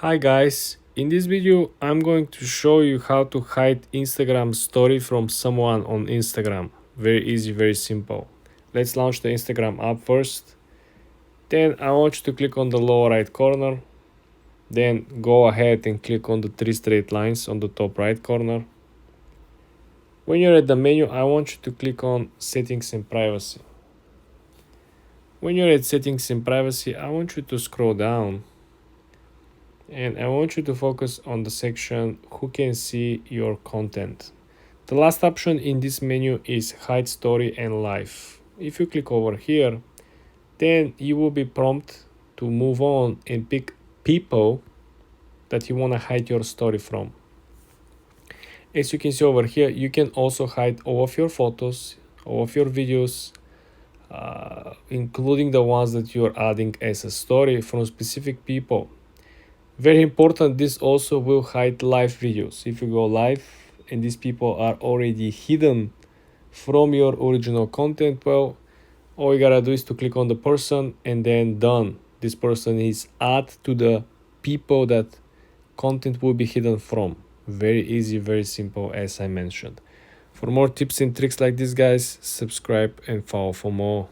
Hi guys, in this video I'm going to show you how to hide Instagram story from someone on Instagram. Very easy, very simple. Let's launch the Instagram app first. Then I want you to click on the lower right corner. Then go ahead and click on the three straight lines on the top right corner. When you're at the menu, I want you to click on settings and privacy. When you're at settings and privacy, I want you to scroll down. And I want you to focus on the section who can see your content. The last option in this menu is hide story and live. If you click over here, then you will be prompted to move on and pick people that you want to hide your story from. As you can see over here, you can also hide all of your photos, all of your videos, including the ones that you're adding as a story from specific people. Very important, this also will hide live videos. If you go live and these people are already hidden from your original content, well, all you gotta do is to click on the person and then done. This person is added to the people that content will be hidden from. Very easy, very simple, as I mentioned. For more tips and tricks like this, guys, subscribe and follow for more.